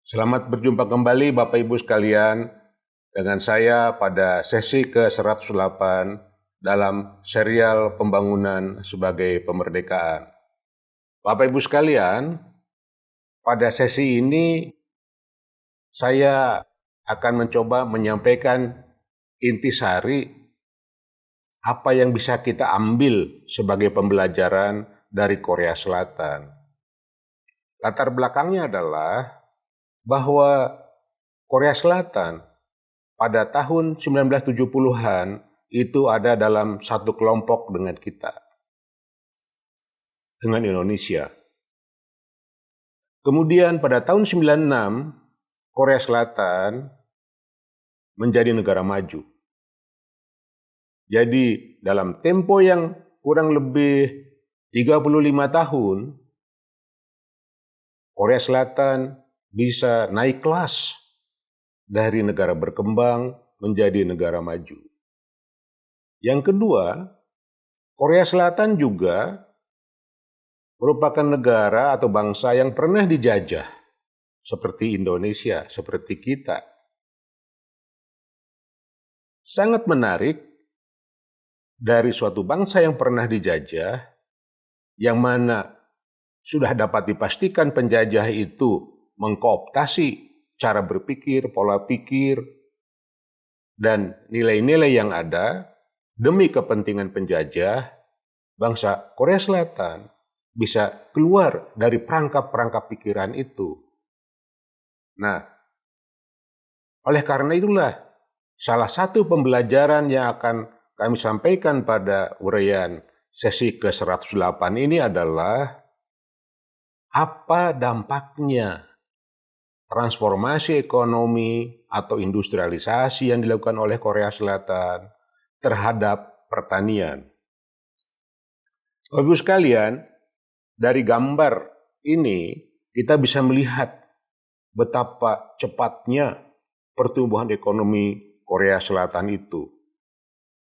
Selamat berjumpa kembali Bapak Ibu sekalian dengan saya pada sesi ke-108 dalam serial pembangunan sebagai pemerdekaan. Bapak Ibu sekalian, pada sesi ini saya akan mencoba menyampaikan intisari apa yang bisa kita ambil sebagai pembelajaran dari Korea Selatan. Latar belakangnya adalah bahwa Korea Selatan pada tahun 1970-an itu ada dalam satu kelompok dengan kita, dengan Indonesia. Kemudian pada tahun 96, Korea Selatan menjadi negara maju. Jadi dalam tempo yang kurang lebih 35 tahun, Korea Selatan bisa naik kelas dari negara berkembang menjadi negara maju. Yang kedua, Korea Selatan juga merupakan negara atau bangsa yang pernah dijajah, seperti Indonesia, seperti kita. Sangat menarik dari suatu bangsa yang pernah dijajah, yang mana sudah dapat dipastikan penjajah itu mengkooptasi cara berpikir, pola pikir, dan nilai-nilai yang ada demi kepentingan penjajah, bangsa Korea Selatan bisa keluar dari perangkap-perangkap pikiran itu. Nah, oleh karena itulah salah satu pembelajaran yang akan kami sampaikan pada uraian sesi ke-108 ini adalah apa dampaknya transformasi ekonomi atau industrialisasi yang dilakukan oleh Korea Selatan terhadap pertanian. Bapak-Ibu sekalian, dari gambar ini kita bisa melihat betapa cepatnya pertumbuhan ekonomi Korea Selatan itu.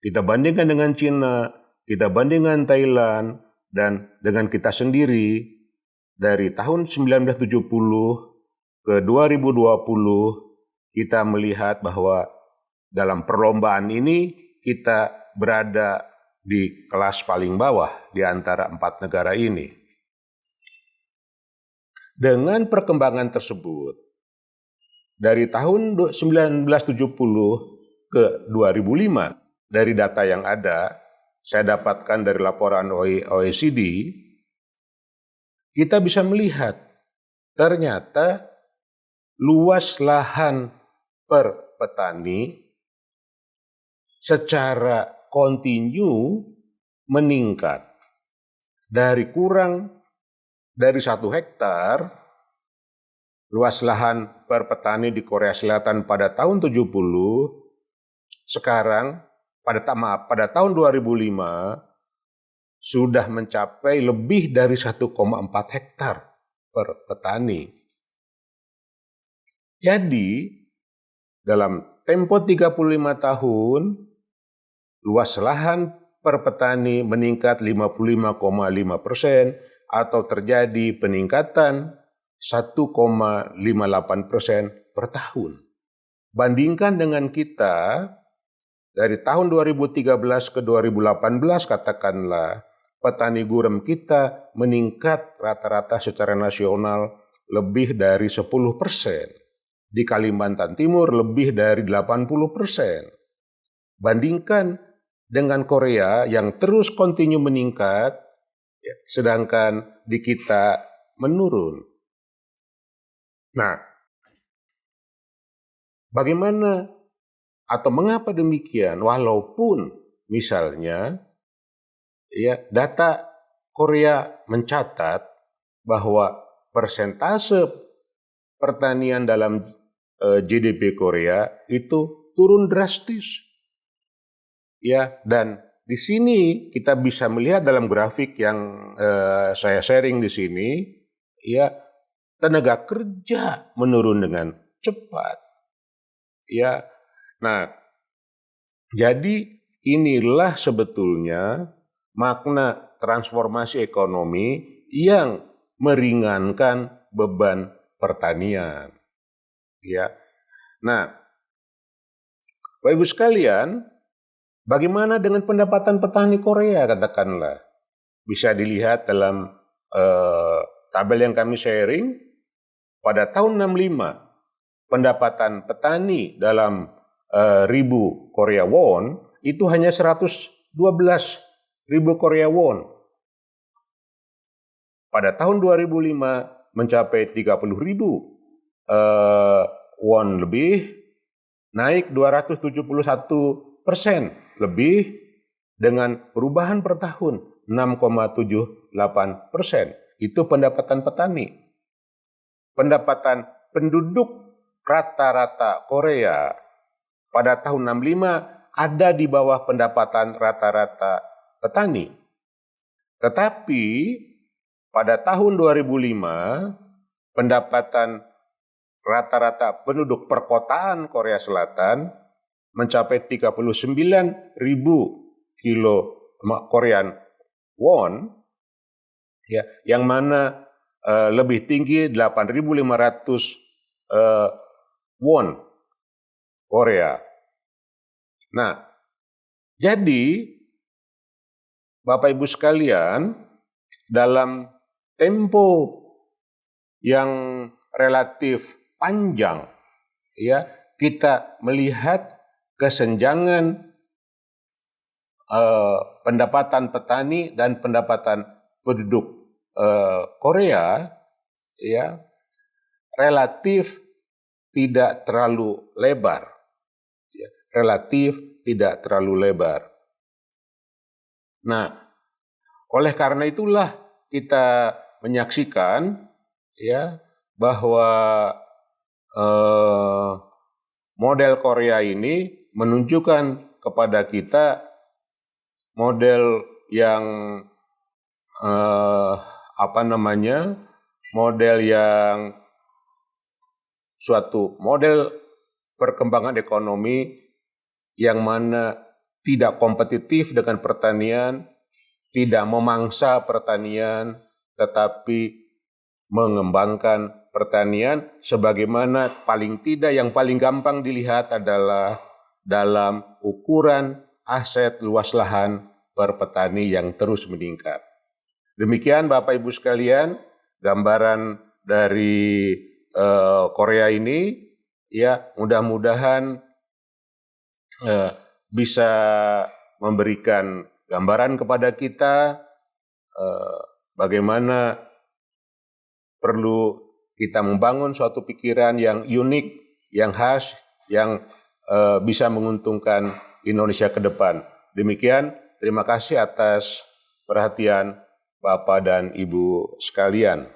Kita bandingkan dengan Cina, kita bandingkan Thailand, dan dengan kita sendiri dari tahun 1970 ke 2020 kita melihat bahwa dalam perlombaan ini kita berada di kelas paling bawah di antara 4 negara ini. Dengan perkembangan tersebut, dari tahun 1970 ke 2005, dari data yang ada, saya dapatkan dari laporan OECD, kita bisa melihat ternyata luas lahan per petani secara kontinu meningkat dari kurang dari 1 hektar. Luas lahan per petani di Korea Selatan pada tahun 70, sekarang pada tahun 2005 sudah mencapai lebih dari 1,4 hektar per petani. Jadi, dalam tempo 35 tahun, luas lahan per petani meningkat 55,5% atau terjadi peningkatan 1,58% per tahun. Bandingkan dengan kita, dari tahun 2013 ke 2018 katakanlah, petani gurem kita meningkat rata-rata secara nasional lebih dari 10%. Di Kalimantan Timur lebih dari 80%. Bandingkan dengan Korea yang terus kontinu meningkat, sedangkan di kita menurun. Nah, bagaimana atau mengapa demikian? Walaupun misalnya data Korea mencatat bahwa persentase pertanian dalam GDP Korea itu turun drastis. Dan di sini kita bisa melihat dalam grafik yang saya sharing di sini, tenaga kerja menurun dengan cepat. Nah, jadi inilah sebetulnya makna transformasi ekonomi yang meringankan beban pertanian. Ya. Nah, Bapak Ibu sekalian, bagaimana dengan pendapatan petani Korea katakanlah? Bisa dilihat dalam tabel yang kami sharing. Pada tahun 65, pendapatan petani dalam ribu Korea won itu hanya 112 ribu Korea won. Pada tahun 2005 mencapai 30 ribu won lebih, naik 271% lebih dengan perubahan per tahun 6,78%. Itu pendapatan petani. Pendapatan penduduk rata-rata Korea pada tahun 65 ada di bawah pendapatan rata-rata petani. Tetapi pada tahun 2005 pendapatan rata-rata penduduk perkotaan Korea Selatan mencapai 39 ribu kilo Korean won, ya, yang mana lebih tinggi 8.500 won Korea. Nah, jadi Bapak Ibu sekalian, dalam tempo yang relatif panjang, ya, kita melihat kesenjangan pendapatan petani dan pendapatan penduduk Korea, ya, relatif tidak terlalu lebar, ya, relatif tidak terlalu lebar. Nah, oleh karena itulah kita menyaksikan, ya, bahwa model Korea ini menunjukkan kepada kita model yang model yang suatu model perkembangan ekonomi yang mana tidak kompetitif dengan pertanian, tidak memangsa pertanian, tetapi mengembangkan pertanian sebagaimana paling tidak yang paling gampang dilihat adalah dalam ukuran aset luas lahan per petani yang terus meningkat. Demikian Bapak Ibu sekalian, gambaran dari Korea ini, ya, mudah-mudahan bisa memberikan gambaran kepada kita bagaimana perlu kita membangun suatu pikiran yang unik, yang khas, yang bisa menguntungkan Indonesia ke depan. Demikian, terima kasih atas perhatian Bapak dan Ibu sekalian.